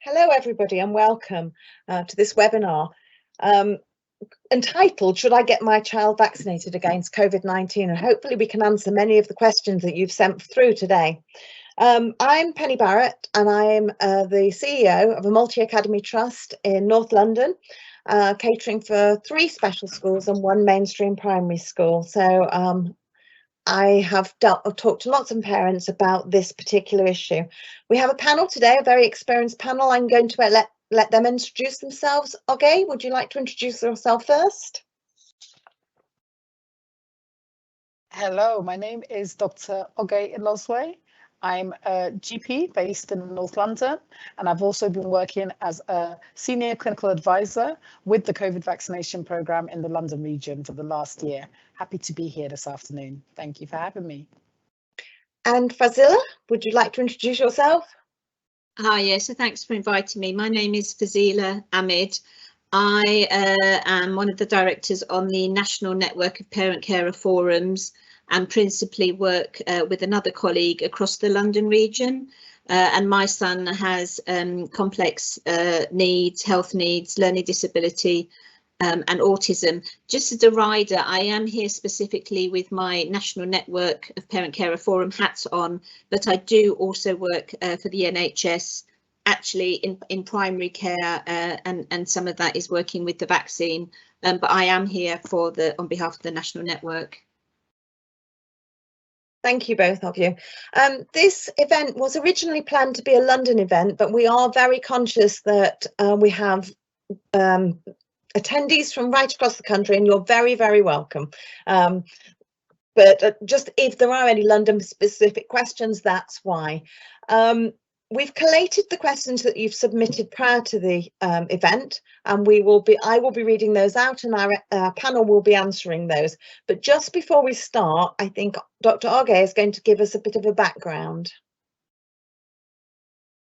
Hello, everybody, and welcome to this webinar entitled, Should I Get My Child Vaccinated Against COVID-19? And hopefully we can answer many of the questions that you've sent through today. I'm Penny Barrett, and I'm the CEO of a multi-academy trust in North London, catering for 3 special schools and 1 mainstream primary school. So I have talked to lots of parents about this particular issue. We have a panel today, a very experienced panel. I'm going to let them introduce themselves. Oge, would you like to introduce yourself first? Hello, my name is Dr. Oge Iloswe. I'm a GP based in North London, and I've also been working as a senior clinical advisor with the COVID vaccination programme in the London region for the last year. Happy to be here this afternoon. Thank you for having me. And Fazila, would you like to introduce yourself? Hi, yes, so thanks for inviting me. My name is Fazila Ahmed. I am one of the directors on the National Network of Parent Carer Forums and principally work with another colleague across the London region. And my son has complex needs, health needs, learning disability and autism. Just as a rider, I am here specifically with my National Network of Parent Carer Forum hats on, but I do also work for the NHS, actually in primary care, and some of that is working with the vaccine. But I am here on behalf of the National Network. Thank you, both of you. This event was originally planned to be a London event, but we are very conscious that we have attendees from right across the country, and you're very, very welcome. But just if there are any London specific questions, that's why. We've collated the questions that you've submitted prior to the event, and I will be reading those out, and our panel will be answering those. But just before we start, I think Dr. Oge is going to give us a bit of a background.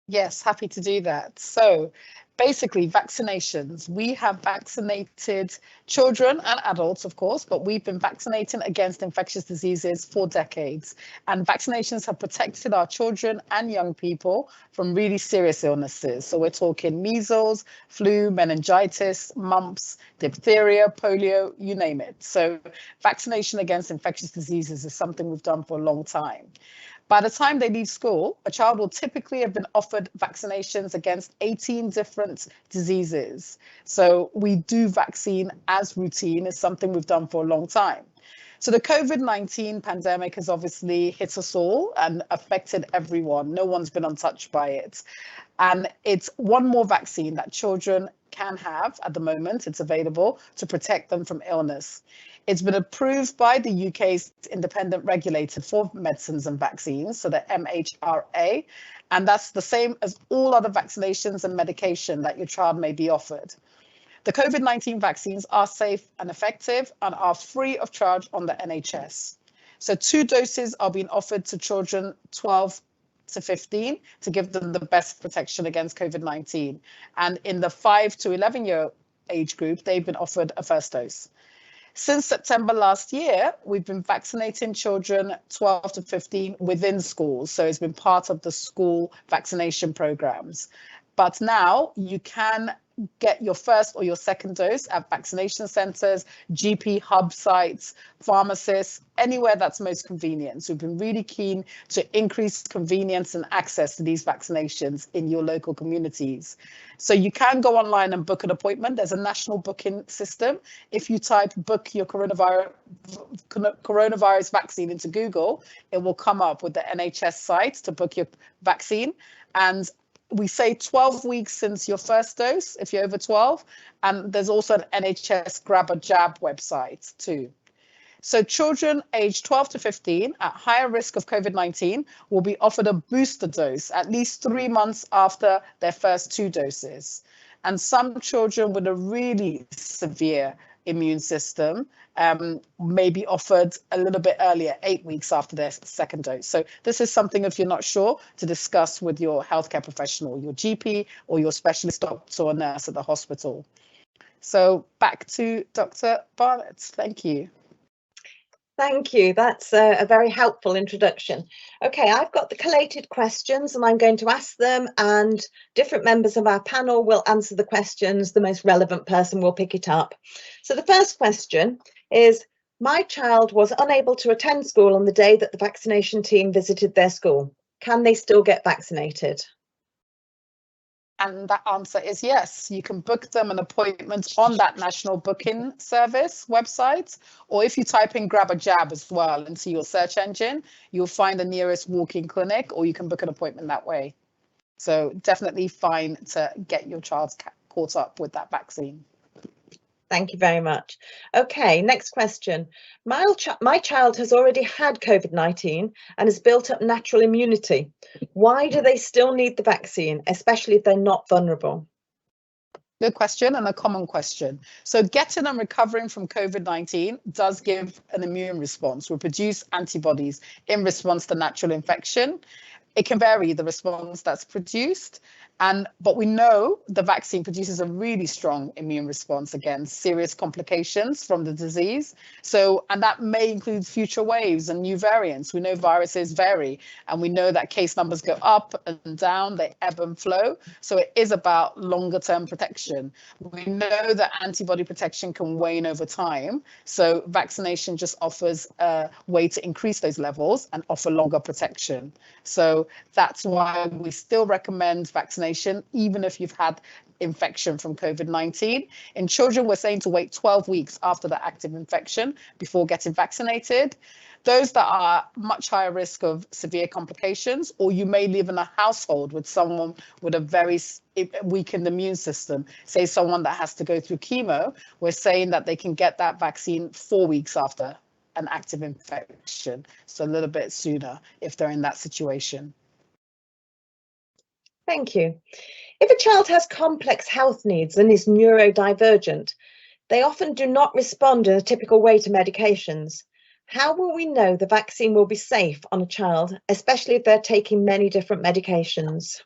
Yes, happy to do that. So basically, vaccinations. We have vaccinated children and adults, of course, but we've been vaccinating against infectious diseases for decades. And vaccinations have protected our children and young people from really serious illnesses. So we're talking measles, flu, meningitis, mumps, diphtheria, polio, you name it. So vaccination against infectious diseases is something we've done for a long time. By the time they leave school, a child will typically have been offered vaccinations against 18 different diseases. So we do vaccine as routine. It's something we've done for a long time. So the COVID-19 pandemic has obviously hit us all and affected everyone. No one's been untouched by it. And it's one more vaccine that children can have at the moment. It's available to protect them from illness. It's been approved by the UK's independent regulator for medicines and vaccines, so the MHRA, and that's the same as all other vaccinations and medication that your child may be offered. The COVID-19 vaccines are safe and effective and are free of charge on the NHS. So 2 doses are being offered to children 12 to 15 to give them the best protection against COVID-19. And in the 5 to 11-year age group, they've been offered a first dose. Since September last year, we've been vaccinating children 12 to 15 within schools. So it's been part of the school vaccination programs. But now you can get your first or your second dose at vaccination centres, GP hub sites, pharmacists, anywhere that's most convenient. So we've been really keen to increase convenience and access to these vaccinations in your local communities. So you can go online and book an appointment. There's a national booking system. If you type book your coronavirus vaccine into Google, it will come up with the NHS site to book your vaccine. And we say 12 weeks since your first dose, if you're over 12, and there's also an NHS Grab a Jab website too. So children aged 12 to 15 at higher risk of COVID-19 will be offered a booster dose at least 3 months after their first 2 doses. And some children with a really severe immune system may be offered a little bit earlier, 8 weeks after their second dose. So this is something, if you're not sure, to discuss with your healthcare professional, your GP or your specialist doctor or nurse at the hospital. So back to Dr. Barnett. Thank you. Thank you. That's a very helpful introduction. Okay, I've got the collated questions and I'm going to ask them, and different members of our panel will answer the questions. The most relevant person will pick it up. So the first question is, my child was unable to attend school on the day that the vaccination team visited their school. Can they still get vaccinated? And that answer is yes. You can book them an appointment on that national booking service website, or if you type in grab a jab as well into your search engine, you'll find the nearest walk-in clinic, or you can book an appointment that way. So definitely fine to get your child caught up with that vaccine. Thank you very much. Okay, next question. My child has already had COVID-19 and has built up natural immunity. Why do they still need the vaccine, especially if they're not vulnerable? Good question, and a common question. So getting and recovering from COVID-19 does give an immune response. We produce antibodies in response to natural infection. It can vary, the response that's produced, but we know the vaccine produces a really strong immune response against serious complications from the disease. And that may include future waves and new variants. We know viruses vary, and we know that case numbers go up and down, they ebb and flow. So it is about longer term protection. We know that antibody protection can wane over time. So vaccination just offers a way to increase those levels and offer longer protection. So that's why we still recommend vaccination, even if you've had infection from COVID-19. In children, we're saying to wait 12 weeks after the active infection before getting vaccinated. Those that are much higher risk of severe complications, or you may live in a household with someone with a very weakened immune system, say someone that has to go through chemo, we're saying that they can get that vaccine 4 weeks after an active infection, so a little bit sooner if they're in that situation. Thank you. If a child has complex health needs and is neurodivergent, they often do not respond in a typical way to medications. How will we know the vaccine will be safe on a child, especially if they're taking many different medications?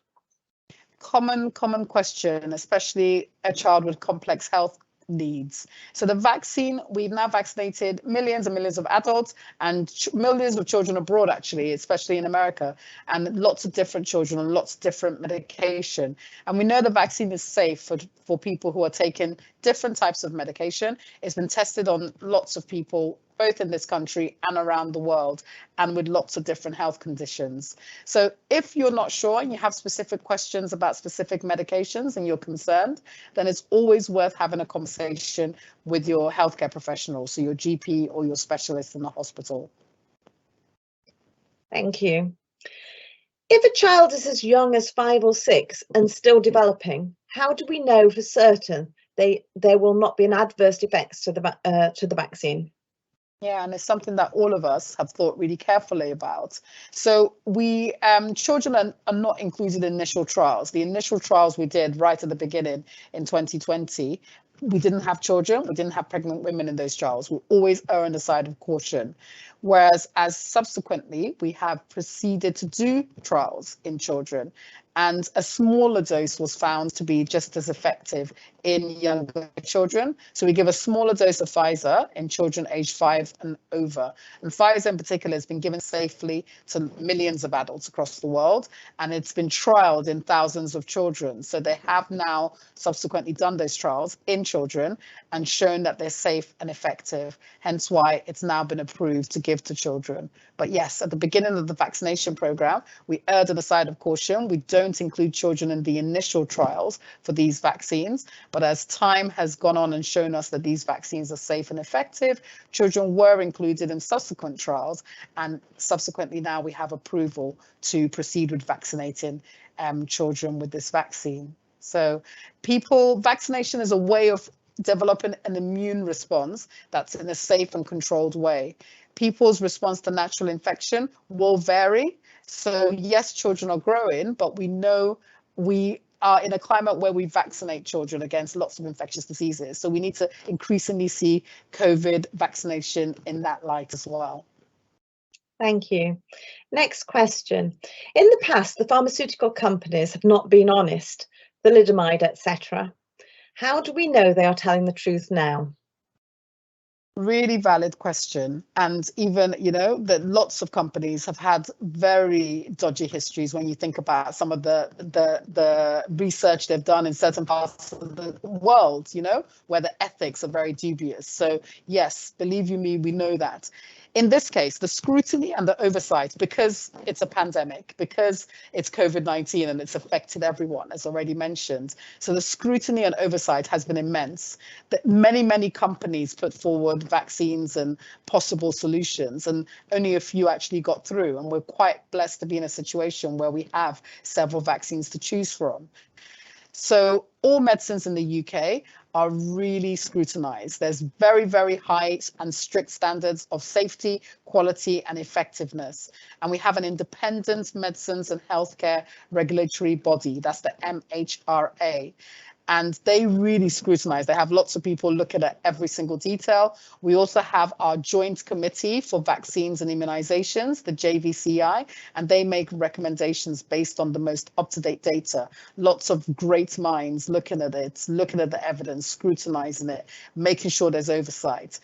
Common question, especially a child with complex health needs. So the vaccine, we've now vaccinated millions and millions of adults and millions of children abroad, actually, especially in America, and lots of different children on lots of different medication. And we know the vaccine is safe for people who are taking different types of medication. It's been tested on lots of people, both in this country and around the world, and with lots of different health conditions. So if you're not sure and you have specific questions about specific medications and you're concerned, then it's always worth having a conversation with your healthcare professional, so your GP or your specialist in the hospital. Thank you. If a child is as young as 5 or 6 and still developing, how do we know for certain there will not be an adverse effects to the vaccine? Yeah, and it's something that all of us have thought really carefully about. So children are not included in initial trials. The initial trials we did right at the beginning in 2020, we didn't have children, we didn't have pregnant women in those trials. We always err on the side of caution. Whereas as subsequently, we have proceeded to do trials in children, and a smaller dose was found to be just as effective in younger children. So we give a smaller dose of Pfizer in children aged 5 and over. And Pfizer in particular has been given safely to millions of adults across the world, and it's been trialed in thousands of children. So they have now subsequently done those trials in children and shown that they're safe and effective, hence why it's now been approved to give to children. But yes, at the beginning of the vaccination program, we erred on the side of caution. We don't include children in the initial trials for these vaccines, but as time has gone on and shown us that these vaccines are safe and effective, children were included in subsequent trials, and subsequently now we have approval to proceed with vaccinating children with this vaccine. So vaccination is a way of developing an immune response that's in a safe and controlled way. People's response to natural infection will vary. So yes, children are growing, but we know we are in a climate where we vaccinate children against lots of infectious diseases. So we need to increasingly see COVID vaccination in that light as well. Thank you. Next question. In the past, the pharmaceutical companies have not been honest, thalidomide, etc. How do we know they are telling the truth now? Really valid question. And even, you know, that lots of companies have had very dodgy histories when you think about some of the research they've done in certain parts of the world, you know, where the ethics are very dubious. So yes, believe you me, we know that. In this case, the scrutiny and the oversight, because it's a pandemic, because it's COVID-19 and it's affected everyone, as already mentioned. So the scrutiny and oversight has been immense. That many companies put forward vaccines and possible solutions, and only a few actually got through. And we're quite blessed to be in a situation where we have several vaccines to choose from. So all medicines in the UK are really scrutinized. There's very high and strict standards of safety, quality, and effectiveness. And we have an independent medicines and healthcare regulatory body, that's the MHRA. And they really scrutinize. They have lots of people looking at every single detail. We also have our joint committee for vaccines and immunizations, the JVCI, and they make recommendations based on the most up-to-date data. Lots of great minds looking at it, looking at the evidence, scrutinizing it, making sure there's oversight.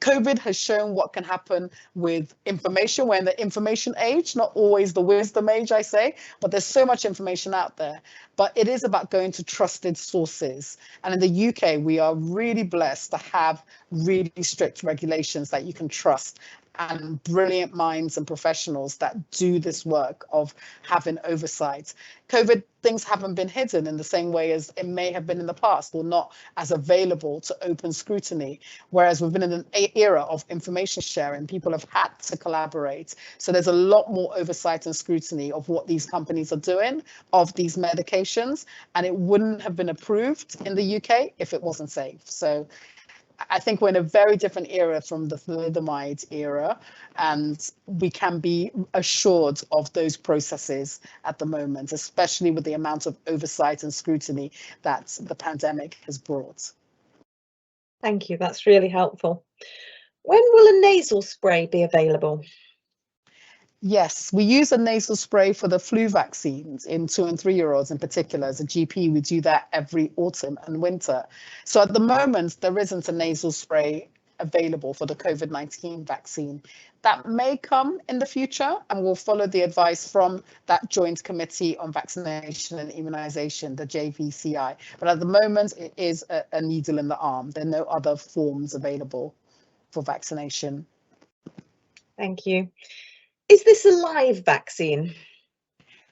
COVID has shown what can happen with information. We're in the information age, not always the wisdom age, I say, but there's so much information out there. But it is about going to trusted sources. And in the UK, we are really blessed to have really strict regulations that you can trust, and brilliant minds and professionals that do this work of having oversight. COVID things haven't been hidden in the same way as it may have been in the past, or not as available to open scrutiny. Whereas we've been in an era of information sharing, people have had to collaborate. So there's a lot more oversight and scrutiny of what these companies are doing, of these medications, and it wouldn't have been approved in the UK if it wasn't safe. So I think we're in a very different era from the thalidomide era, and we can be assured of those processes at the moment, especially with the amount of oversight and scrutiny that the pandemic has brought. Thank you, that's really helpful. When will a nasal spray be available? Yes, we use a nasal spray for the flu vaccines in 2 and 3-year-olds in particular. As a GP, we do that every autumn and winter. So at the moment, there isn't a nasal spray available for the COVID-19 vaccine. That may come in the future, and we'll follow the advice from that Joint Committee on Vaccination and Immunization, the JVCI. But at the moment, it is a needle in the arm. There are no other forms available for vaccination. Thank you. Is this a live vaccine?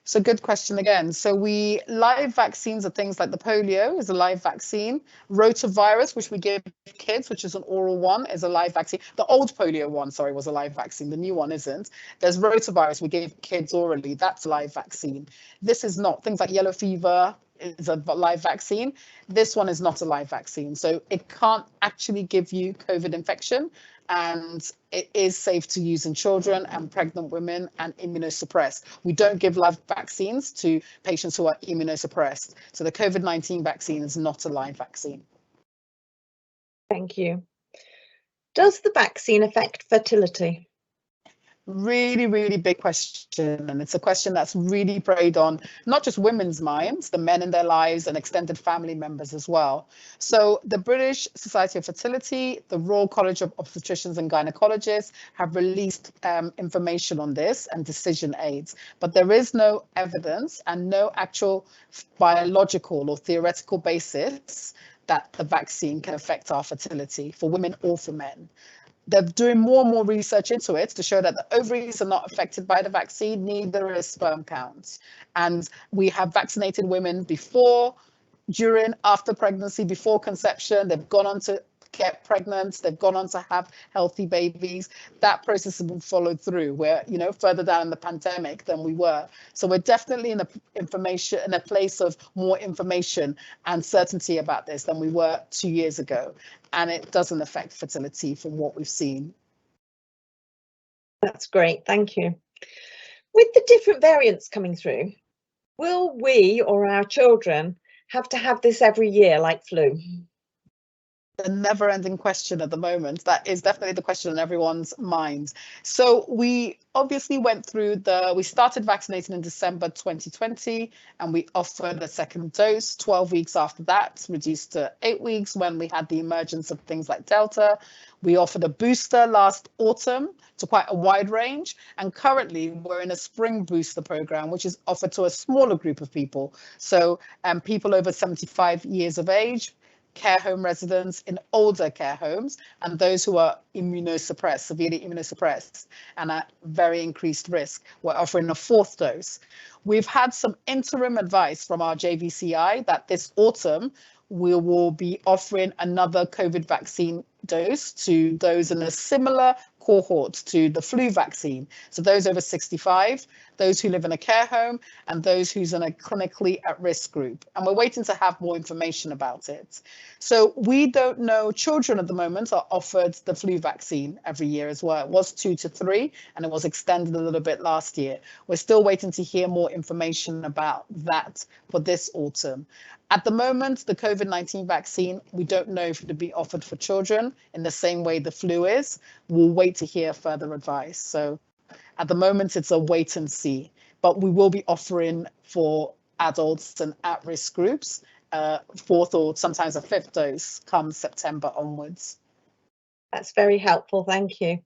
So good question again. So live vaccines are things like the polio is a live vaccine. Rotavirus, which we give kids, which is an oral one, is a live vaccine. The old polio one, sorry, was a live vaccine. The new one isn't. There's rotavirus we gave kids orally. That's a live vaccine. This is not. Things like yellow fever is a live vaccine. This one is not a live vaccine. So it can't actually give you COVID infection. And it is safe to use in children and pregnant women and immunosuppressed. We don't give live vaccines to patients who are immunosuppressed. So the COVID-19 vaccine is not a live vaccine. Thank you. Does the vaccine affect fertility? Really big question, and it's a question that's really preyed on not just women's minds, the men in their lives and extended family members as well. So the British Society of Fertility, the Royal College of Obstetricians and Gynecologists have released information on this and decision aids, but there is no evidence and no actual biological or theoretical basis that the vaccine can affect our fertility for women or for men. They're doing more and more research into it to show that the ovaries are not affected by the vaccine, neither is sperm counts. And we have vaccinated women before, during, after pregnancy, before conception. They've gone on to get pregnant, they've gone on to have healthy babies. That process has been followed through. We're, you know, further down in the pandemic than we were. So we're definitely in a place of more information and certainty about this than we were 2 years ago. And it doesn't affect fertility from what we've seen. That's great, thank you. With the different variants coming through, will we or our children have to have this every year like flu? the never-ending question at the moment. That is definitely the question in everyone's mind. So we obviously we started vaccinating in December 2020, and we offered a second dose 12 weeks after that, reduced to 8 weeks when we had the emergence of things like Delta. We offered a booster last autumn to quite a wide range, and currently we're in a spring booster program, which is offered to a smaller group of people. So people over 75 years of age, care home residents in older care homes, and those who are immunosuppressed, severely immunosuppressed, and at very increased risk. We're offering a fourth dose. We've had some interim advice from our JVCI that this autumn we will be offering another COVID vaccine dose to those in a similar cohort to the flu vaccine. So those over 65, those who live in a care home, and those who's in a clinically at-risk group. And we're waiting to have more information about it. So we don't know, children at the moment are offered the flu vaccine every year as well. It was 2 to 3, and it was extended a little bit last year. We're still waiting to hear more information about that for this autumn. At the moment, the COVID-19 vaccine, we don't know if it'll be offered for children in the same way the flu is. We'll wait to hear further advice. So at the moment, it's a wait and see, but we will be offering for adults and at-risk groups, fourth or sometimes a fifth dose come September onwards. That's very helpful, thank you.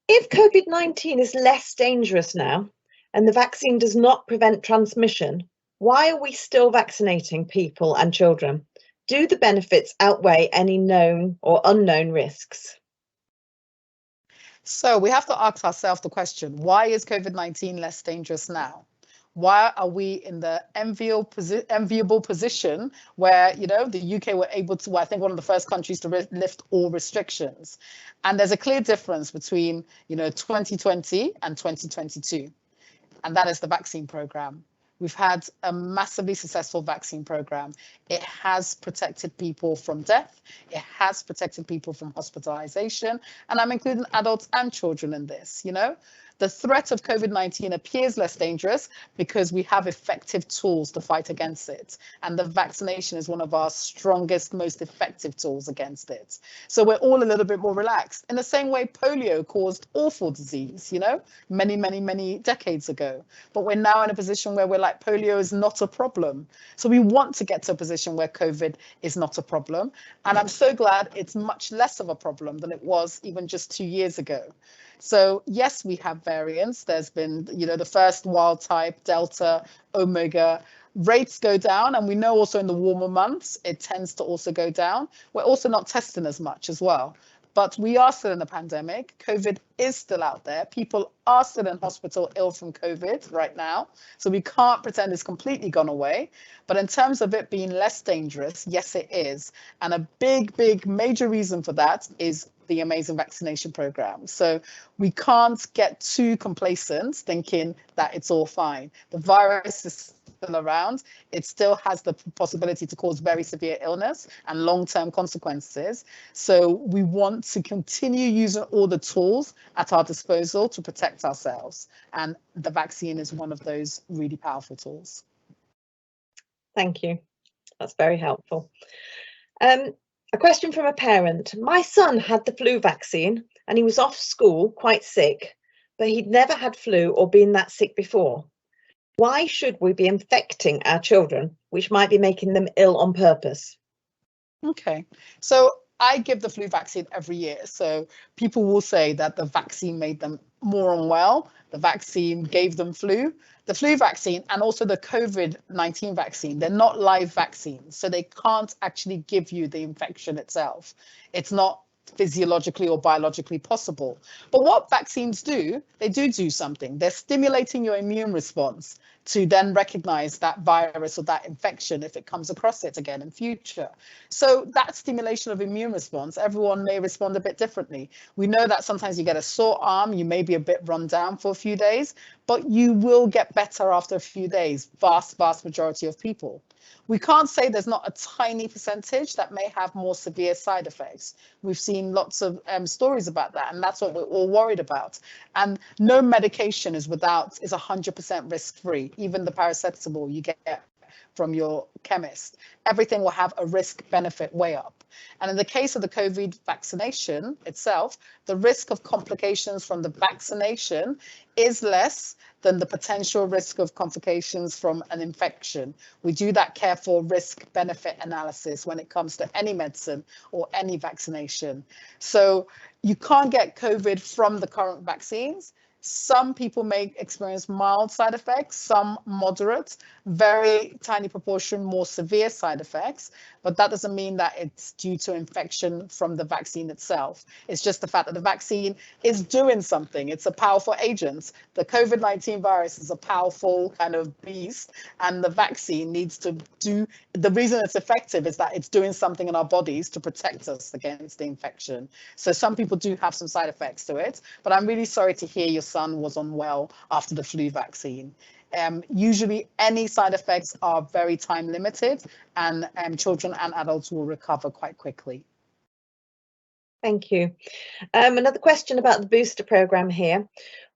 If COVID-19 is less dangerous now and the vaccine does not prevent transmission, why are we still vaccinating people and children? Do the benefits outweigh any known or unknown risks? So we have to ask ourselves the question, why is COVID-19 less dangerous now? Why are we in the enviable position where, you know, the UK were able to, I think, one of the first countries to lift all restrictions? And there's a clear difference between, you know, 2020 and 2022, and that is the vaccine program. We've had a massively successful vaccine program. It has protected people from death. It has protected people from hospitalization. And I'm including adults and children in this, you know. The threat of COVID-19 appears less dangerous because we have effective tools to fight against it. And the vaccination is one of our strongest, most effective tools against it. So we're all a little bit more relaxed. In the same way polio caused awful disease, you know, many decades ago. But we're now in a position where we're like, polio is not a problem. So we want to get to a position where COVID is not a problem. And I'm so glad it's much less of a problem than it was even just 2 years ago. So yes, we have variants. There's been, you know, the first wild type, Delta, Omega, rates go down. And we know also in the warmer months, it tends to also go down. We're also not testing as much as well. But we are still in a pandemic. COVID is still out there. People are still in hospital ill from COVID right now. So we can't pretend it's completely gone away. But in terms of it being less dangerous, yes, it is. And a big, major reason for that is the amazing vaccination program. So we can't get too complacent thinking that it's all fine. The virus is still around. It still has the possibility to cause very severe illness and long-term consequences. So we want to continue using all the tools at our disposal to protect ourselves. And the vaccine is one of those really powerful tools. Thank you. That's very helpful. A question from a parent. My son had the flu vaccine and he was off school quite sick, but he'd never had flu or been that sick before. Why should we be infecting our children, which might be making them ill on purpose? Okay, so I give the flu vaccine every year. So people will say that the vaccine made them more unwell. The vaccine gave them flu. The flu vaccine and also the COVID-19 vaccine, they're not live vaccines. So they can't actually give you the infection itself. It's not physiologically or biologically possible. But what vaccines do, they do something. They're stimulating your immune response to then recognize that virus or that infection if it comes across it again in future. So that stimulation of immune response, everyone may respond a bit differently. We know that sometimes you get a sore arm, you may be a bit run down for a few days, but you will get better after a few days, vast majority of people. We can't say there's not a tiny percentage that may have more severe side effects. We've seen lots of stories about that, and that's what we're all worried about. And no medication is 100% risk-free. Even the paracetamol, you get from your chemist. Everything will have a risk-benefit way up. And in the case of the COVID vaccination itself, the risk of complications from the vaccination is less than the potential risk of complications from an infection. We do that careful risk-benefit analysis when it comes to any medicine or any vaccination. So you can't get COVID from the current vaccines. Some people may experience mild side effects, some moderate, very tiny proportion more severe side effects, but that doesn't mean that it's due to infection from the vaccine itself. It's just the fact that the vaccine is doing something. It's a powerful agent. The COVID-19 virus is a powerful kind of beast, and the vaccine needs to do, the reason it's effective is that it's doing something in our bodies to protect us against the infection. So some people do have some side effects to it, but I'm really sorry to hear your son was unwell after the flu vaccine. Usually any side effects are very time limited, and children and adults will recover quite quickly. Thank you. Another question about the booster programme here.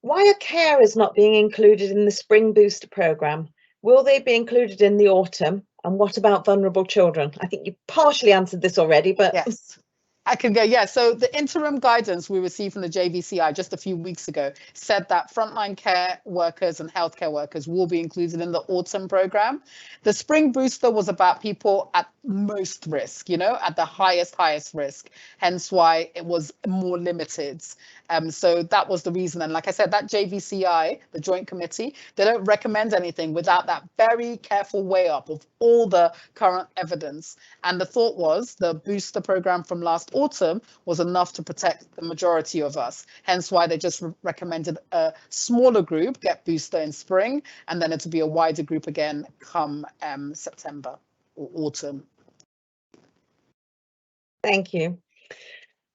Why are carers not being included in the spring booster programme? Will they be included in the autumn? And what about vulnerable children? I think you partially answered this already, but yes. I can go, yeah. So the interim guidance we received from the JVCI just a few weeks ago said that frontline care workers and healthcare workers will be included in the autumn program. The spring booster was about people at most risk, you know, at the highest risk, hence why it was more limited. So that was the reason. And like I said, that JVCI, the Joint Committee, they don't recommend anything without that very careful weigh up of all the current evidence. And the thought was the booster program from last autumn was enough to protect the majority of us. Hence why they just recommended a smaller group get booster in spring, and then it will be a wider group again come September or autumn. Thank you.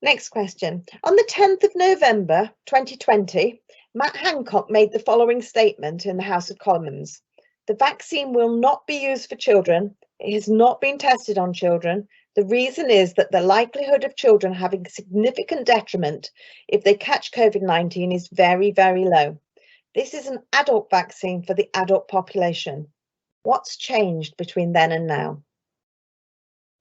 Next question. On the 10th of November 2020, Matt Hancock made the following statement in the House of Commons. The vaccine will not be used for children. It has not been tested on children. The reason is that the likelihood of children having significant detriment if they catch COVID-19 is very, very low. This is an adult vaccine for the adult population. What's changed between then and now?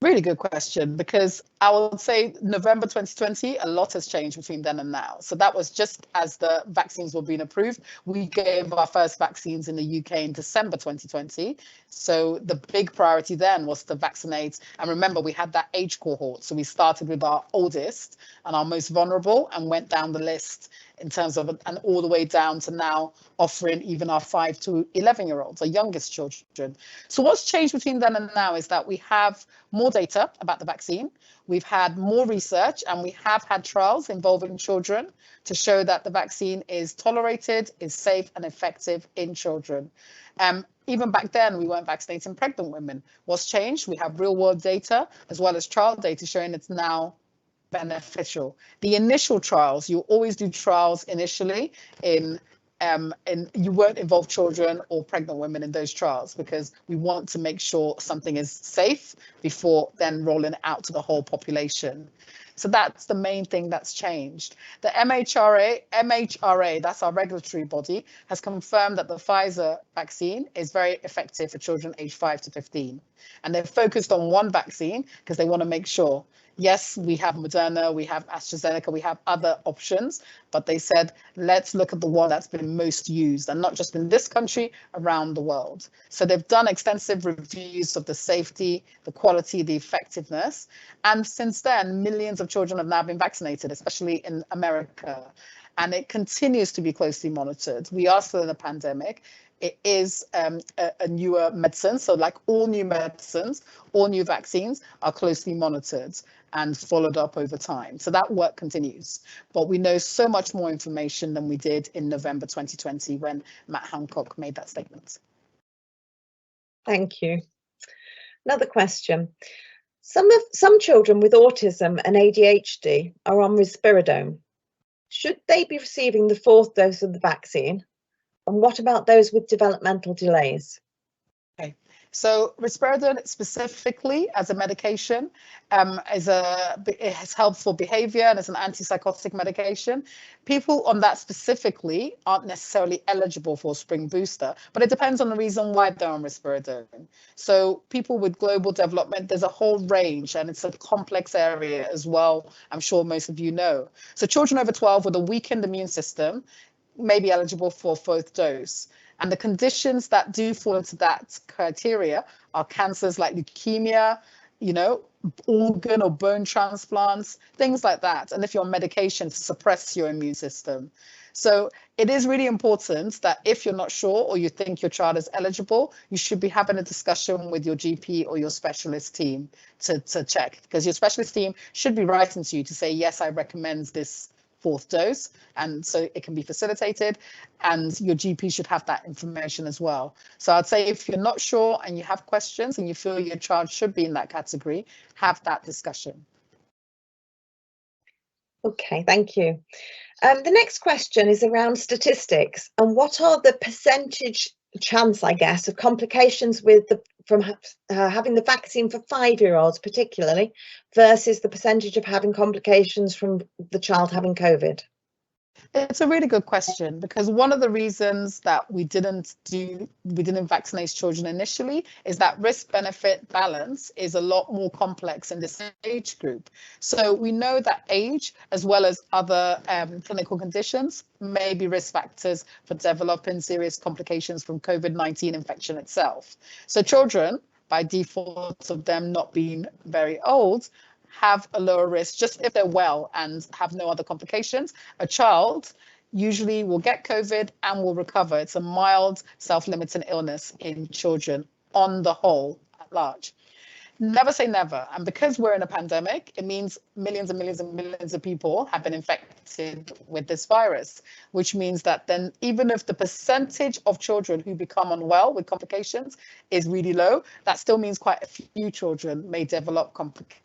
Really good question, because I would say November 2020, a lot has changed between then and now. So that was just as the vaccines were being approved. We gave our first vaccines in the UK in December 2020. So the big priority then was to vaccinate. And remember, we had that age cohort. So we started with our oldest and our most vulnerable and went down the list in terms of, and all the way down to now offering even our 5 to 11-year-olds, our youngest children. So what's changed between then and now is that we have more data about the vaccine. We've had more research, and we have had trials involving children to show that the vaccine is tolerated, is safe and effective in children. Even back then, we weren't vaccinating pregnant women. What's changed? We have real world data as well as trial data showing it's now beneficial. The initial trials, you always do trials initially in you won't involve children or pregnant women in those trials, because we want to make sure something is safe before then rolling it out to the whole population. So that's the main thing that's changed. The MHRA, that's our regulatory body, has confirmed that the Pfizer vaccine is very effective for children aged 5 to 15. And they're focused on one vaccine because they want to make sure, yes, we have Moderna, we have AstraZeneca, we have other options, but they said, let's look at the one that's been most used, and not just in this country, around the world. So they've done extensive reviews of the safety, the quality, the effectiveness. And since then, millions of children have now been vaccinated, especially in America. And it continues to be closely monitored. We are still in a pandemic. It is a newer medicine. So like all new medicines, all new vaccines are closely monitored and followed up over time. So that work continues. But we know so much more information than we did in November 2020 when Matt Hancock made that statement. Thank you. Another question. Some children with autism and ADHD are on Risperidone. Should they be receiving the 4th dose of the vaccine? And what about those with developmental delays? Okay, So risperidone specifically as a medication it has helpful behavior and is an antipsychotic medication. People on that specifically aren't necessarily eligible for a spring booster, but it depends on the reason why they're on risperidone. So people with global development, there's a whole range, and it's a complex area as well, I'm sure most of you know. So children over 12 with a weakened immune system may be eligible for fourth dose. And the conditions that do fall into that criteria are cancers like leukemia, organ or bone transplants, things like that. And if you're on medication to suppress your immune system. So it is really important that if you're not sure or you think your child is eligible, you should be having a discussion with your GP or your specialist team to check, because your specialist team should be writing to you to say, yes, I recommend this fourth dose, and so it can be facilitated, and your GP should have that information as well. So I'd say if you're not sure and you have questions and you feel your child should be in that category, have that discussion. Okay, thank you. The next question is around statistics, and what are the percentage chance, I guess, of complications from having the vaccine for 5-year-olds particularly, versus the percentage of having complications from the child having COVID? It's a really good question, because one of the reasons that we didn't vaccinate children initially is that risk-benefit balance is a lot more complex in this age group. So we know that age, as well as other clinical conditions, may be risk factors for developing serious complications from COVID-19 infection itself. So children, by default of them not being very old, have a lower risk just if they're well and have no other complications. A child usually will get COVID and will recover. It's a mild self-limiting illness in children on the whole at large. Never say never. And because we're in a pandemic, it means millions and millions and millions of people have been infected with this virus, which means that then even if the percentage of children who become unwell with complications is really low, that still means quite a few children may develop complications.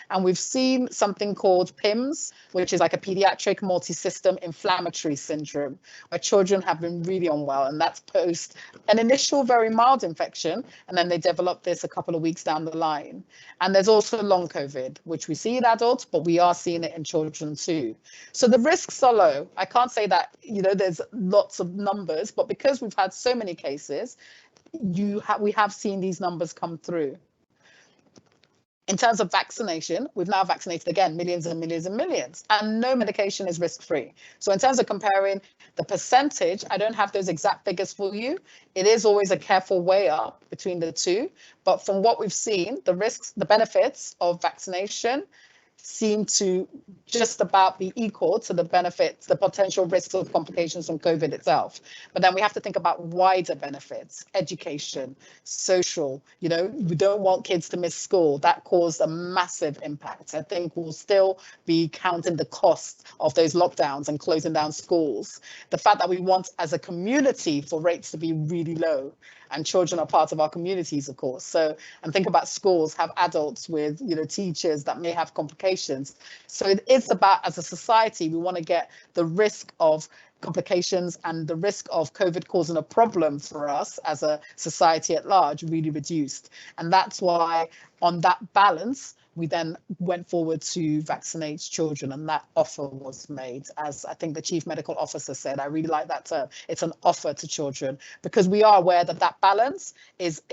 And we've seen something called PIMS, which is like a pediatric multi-system inflammatory syndrome, where children have been really unwell, and that's post an initial very mild infection, and then they develop this a couple of weeks down the line. And there's also long COVID, which we see in adults, but we are seeing it in children too. So the risks are low. I can't say that, there's lots of numbers, but because we've had so many cases, we have seen these numbers come through. In terms of vaccination, we've now vaccinated, again, millions and millions and millions, and no medication is risk-free. So in terms of comparing the percentage, I don't have those exact figures for you. It is always a careful weigh up between the two. But from what we've seen, the benefits of vaccination seem to just about be equal to the benefits, the potential risks of complications from COVID itself. But then we have to think about wider benefits, education, social, we don't want kids to miss school. That caused a massive impact. I think we'll still be counting the cost of those lockdowns and closing down schools. The fact that we want as a community for rates to be really low, and children are part of our communities, of course. So, and think about schools have adults with, teachers that may have complications. So it is about, as a society, we want to get the risk of complications and the risk of COVID causing a problem for us as a society at large really reduced. And that's why on that balance, we then went forward to vaccinate children, and that offer was made. As I think the chief medical officer said, I really like that term. It's an offer to children, because we are aware that that balance is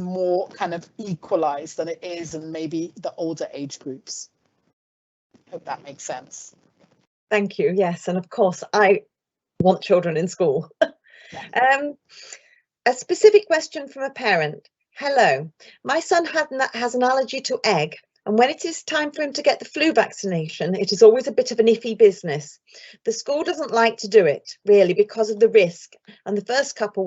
more kind of equalized than it is in maybe the older age groups. Hope that makes sense. Thank you. Yes, and of course I want children in school. Yeah. A specific question from a parent. Hello, my son has an allergy to egg, and when it is time for him to get the flu vaccination, it is always a bit of an iffy business. The school doesn't like to do it, really, because of the risk, and his first couple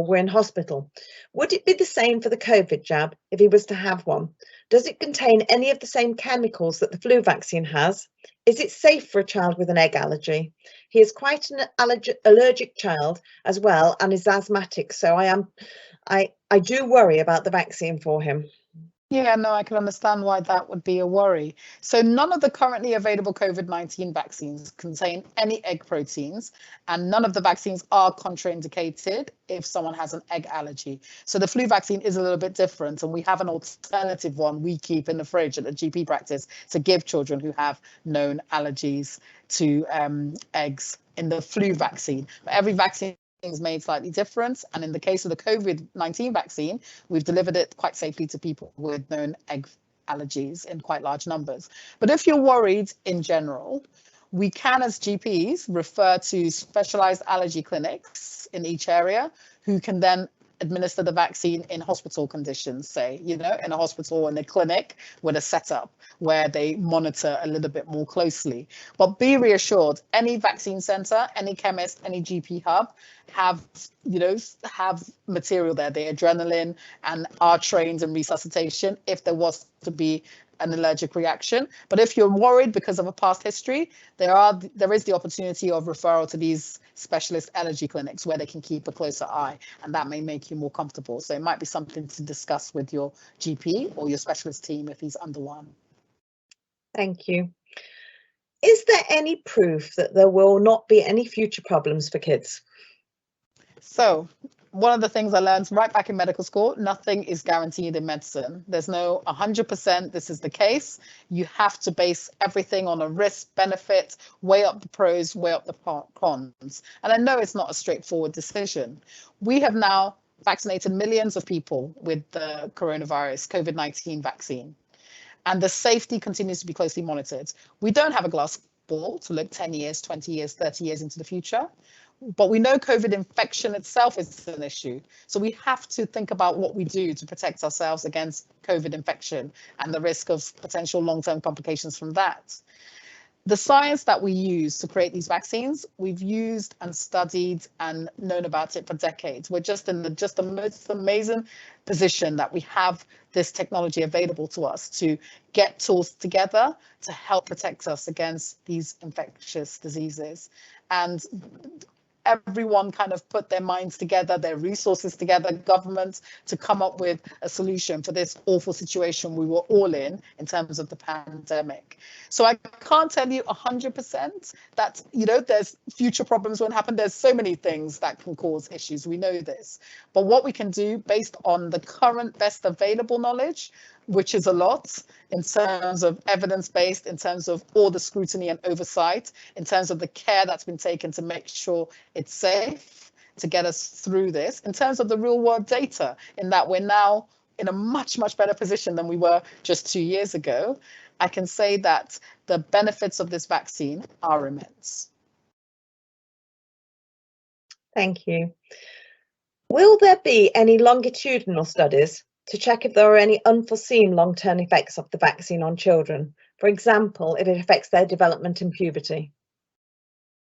were in hospital. Would it be the same for the COVID jab if he was to have one? Does it contain any of the same chemicals that the flu vaccine has? Is it safe for a child with an egg allergy? He is quite an allergic child as well, and is asthmatic, so I do worry about the vaccine for him. Yeah, no, I can understand why that would be a worry. So none of the currently available COVID-19 vaccines contain any egg proteins, and none of the vaccines are contraindicated if someone has an egg allergy. So the flu vaccine is a little bit different, and we have an alternative one we keep in the fridge at the GP practice to give children who have known allergies to eggs in the flu vaccine. But every vaccine is made slightly different, and in the case of the COVID-19 vaccine, we've delivered it quite safely to people with known egg allergies in quite large numbers. But if you're worried in general, we can, as GPs, refer to specialized allergy clinics in each area who can then administer the vaccine in hospital conditions, say, in a hospital, in a clinic with a setup where they monitor a little bit more closely. But be reassured, any vaccine center, any chemist, any GP hub have material there, the adrenaline, and are trained in resuscitation if there was to be an allergic reaction. But if you're worried because of a past history, there is the opportunity of referral to these specialist allergy clinics where they can keep a closer eye, and that may make you more comfortable. So it might be something to discuss with your GP or your specialist team if he's under one. Thank you. Is there any proof that there will not be any future problems for kids? So one of the things I learned right back in medical school, nothing is guaranteed in medicine. There's no 100% this is the case. You have to base everything on a risk benefit, weigh up the pros, weigh up the cons. And I know it's not a straightforward decision. We have now vaccinated millions of people with the coronavirus COVID-19 vaccine, and the safety continues to be closely monitored. We don't have a glass ball to look 10 years, 20 years, 30 years into the future. But we know COVID infection itself is an issue. So we have to think about what we do to protect ourselves against COVID infection and the risk of potential long-term complications from that. The science that we use to create these vaccines, we've used and studied and known about it for decades. We're just in the most amazing position that we have this technology available to us to get tools together to help protect us against these infectious diseases. And everyone kind of put their minds together, their resources together, governments, to come up with a solution for this awful situation we were all in terms of the pandemic. So I can't tell you 100% that, there's future problems won't happen. There's so many things that can cause issues. We know this. But what we can do based on the current best available knowledge, which is a lot in terms of evidence-based, in terms of all the scrutiny and oversight, in terms of the care that's been taken to make sure it's safe to get us through this, in terms of the real world data, in that we're now in a much, much better position than we were just 2 years ago, I can say that the benefits of this vaccine are immense. Thank you. Will there be any longitudinal studies to check if there are any unforeseen long-term effects of the vaccine on children? For example, if it affects their development and puberty?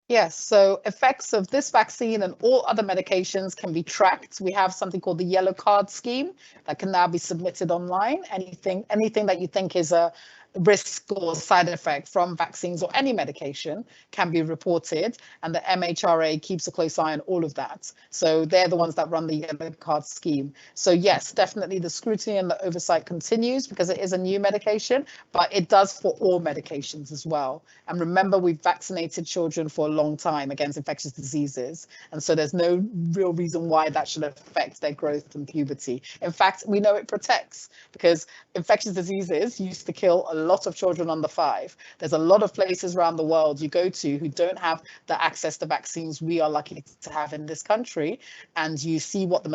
Yes, so effects of this vaccine and all other medications can be tracked. We have something called the yellow card scheme that can now be submitted online. Anything that you think is a risk or side effect from vaccines or any medication can be reported, and the MHRA keeps a close eye on all of that. So they're the ones that run the yellow card scheme. So yes, definitely the scrutiny and the oversight continues because it is a new medication, but it does for all medications as well. And remember, we've vaccinated children for a long time against infectious diseases, and so there's no real reason why that should affect their growth and puberty. In fact, we know it protects, because infectious diseases used to kill a lot of children under 5. There's a lot of places around the world you go to who don't have the access to vaccines we are lucky to have in this country, and you see what the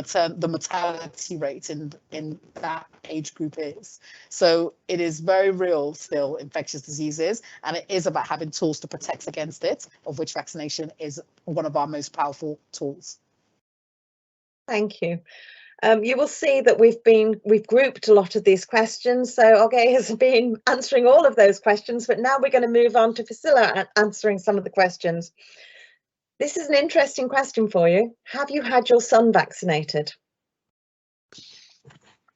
mortality rate in that age group is. So it is very real still, infectious diseases, and it is about having tools to protect against it, of which vaccination is one of our most powerful tools. Thank you. You will see that we've grouped a lot of these questions. So Jorge has been answering all of those questions, but now we're going to move on to Priscilla answering some of the questions. This is an interesting question for you. Have you had your son vaccinated?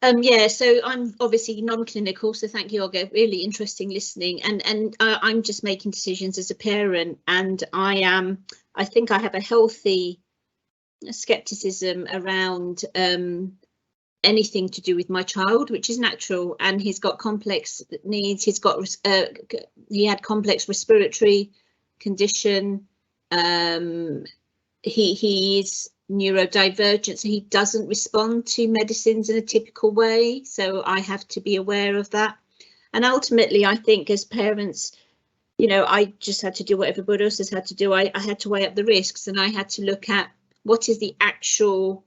Yeah, so I'm obviously non-clinical, so thank you, Olga. Really interesting listening, and I'm just making decisions as a parent, and I think I have a healthy skepticism around anything to do with my child, which is natural, and he's got complex needs. He had complex respiratory condition. He is neurodivergent, so he doesn't respond to medicines in a typical way, so I have to be aware of that. And ultimately, I think as parents, you know, I just had to do what everybody else has had to do. I had to weigh up the risks, and I had to look at what is the actual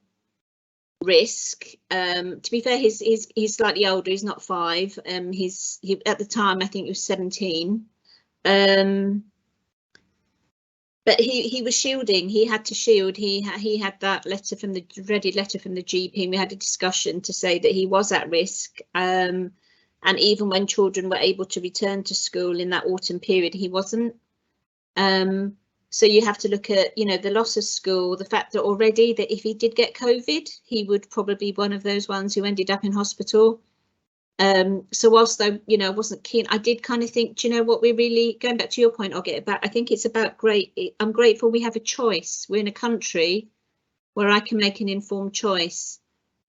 risk. To be fair, he's slightly older. He's not 5. He at the time I think he was 17. But he was shielding. He had to shield. He had that letter from the dreaded letter from the GP. And we had a discussion to say that he was at risk. And even when children were able to return to school in that autumn period, he wasn't. So you have to look at, you know, the loss of school, the fact that already that if he did get COVID, he would probably be one of those ones who ended up in hospital. So whilst I, you know, wasn't keen, I did kind of think, do you know what, we're really going back to your point, I'll get it back. I think it's about I'm grateful we have a choice. We're in a country where I can make an informed choice.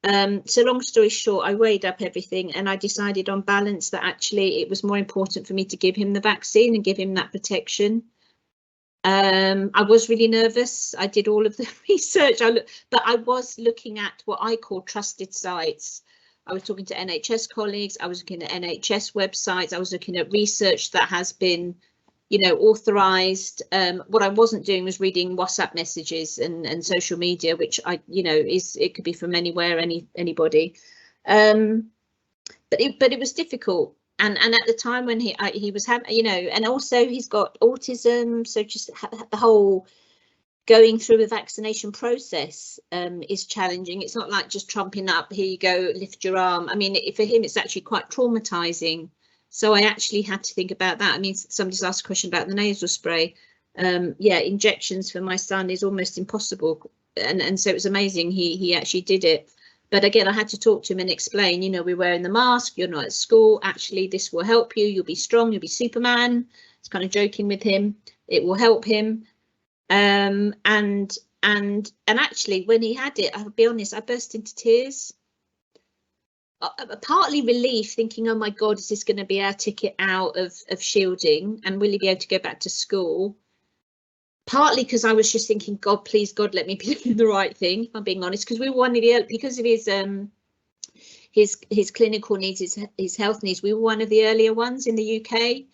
So long story short, I weighed up everything and I decided on balance that actually it was more important for me to give him the vaccine and give him that protection. I was really nervous. I did all of the research, but I was looking at what I call trusted sites. I was talking to NHS colleagues, I was looking at NHS websites, I was looking at research that has been, you know, authorised. What I wasn't doing was reading WhatsApp messages and social media, which you know, it could be from anywhere, anybody. But it was difficult. And at the time when he was having, you know, and also he's got autism, so just the whole going through a vaccination process is challenging. It's not like just trumping up, here you go, lift your arm. I mean, for him, it's actually quite traumatizing. So I actually had to think about that. I mean, somebody's asked a question about the nasal spray. Yeah, injections for my son is almost impossible. And so it was amazing. He actually did it. But again, I had to talk to him and explain, you know, we're wearing the mask, you're not at school. Actually, this will help you. You'll be strong. You'll be Superman. It's kind of joking with him. It will help him. And actually, when he had it, I'll be honest, I burst into tears. Partly relief, thinking, oh my God, is this going to be our ticket out of shielding? And will he be able to go back to school? Partly because I was just thinking, God, please, God, let me be doing the right thing, if I'm being honest, because we were one of the, because of his clinical needs, his health needs, we were one of the earlier ones in the UK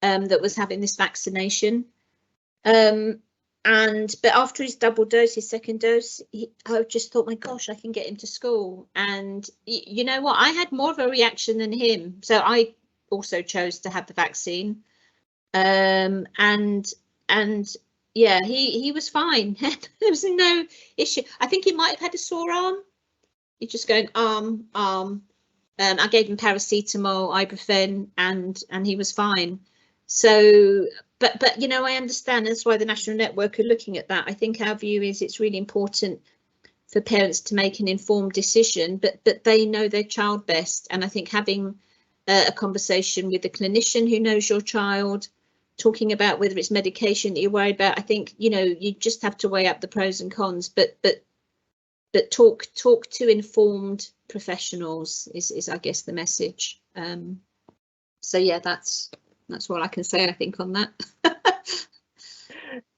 that was having this vaccination. But after his double dose, his second dose, I just thought, my gosh, I can get him to school. And you know what, I had more of a reaction than him. So I also chose to have the vaccine. And yeah, he was fine. There was no issue. I think he might have had a sore arm. He's just going arm. I gave him paracetamol, ibuprofen, and he was fine. So, but you know, I understand. That's why the National Network are looking at that. I think our view is it's really important for parents to make an informed decision, but they know their child best. And I think having a conversation with a clinician who knows your child, talking about whether it's medication that you're worried about, I think, you know, you just have to weigh up the pros and cons, but talk to informed professionals is I guess the message. So yeah, that's what I can say, I think, on that.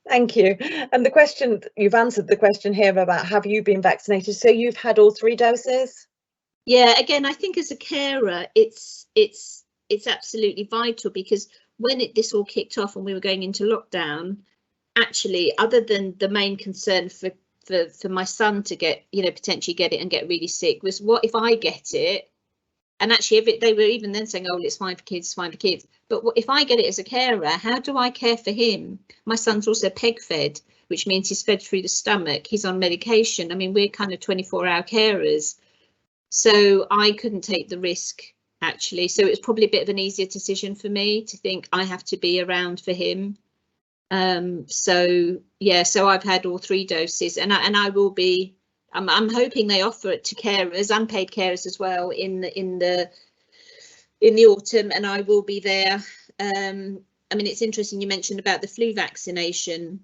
Thank you. And the question, you've answered the question here about have you been vaccinated? So you've had all 3 doses? Yeah, again, I think as a carer, it's absolutely vital, because when this all kicked off and we were going into lockdown, actually, other than the main concern for my son to get, you know, potentially get it and get really sick, was what if I get it? And actually, they were even then saying, oh, it's fine for kids, it's fine for kids. But if I get it as a carer, how do I care for him? My son's also peg fed, which means he's fed through the stomach. He's on medication. I mean, we're kind of 24-hour carers. So I couldn't take the risk, actually. So it was probably a bit of an easier decision for me to think I have to be around for him. So yeah, so I've had all 3 doses, and I will be. I'm hoping they offer it to carers, unpaid carers as well, in the autumn, and I will be there. I mean, it's interesting you mentioned about the flu vaccination.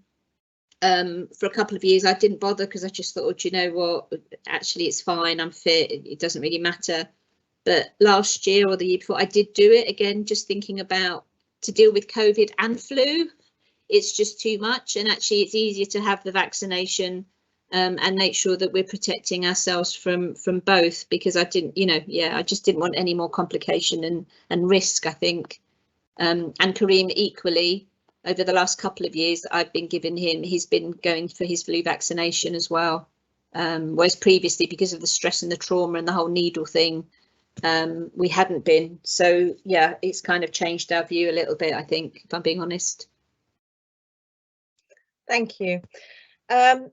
For a couple of years, I didn't bother because I just thought, you know what, actually, it's fine. I'm fit. It doesn't really matter. But last year or the year before, I did do it again, just thinking about to deal with COVID and flu. It's just too much. And actually, it's easier to have the vaccination and make sure that we're protecting ourselves from both, because I didn't, you know, I just didn't want any more complication and risk, I think. And Kareem equally, over the last couple of years, I've been giving him, he's been going for his flu vaccination as well. Whereas previously, because of the stress and the trauma and the whole needle thing, we hadn't been. So yeah, it's kind of changed our view a little bit, I think, if I'm being honest. Thank you. And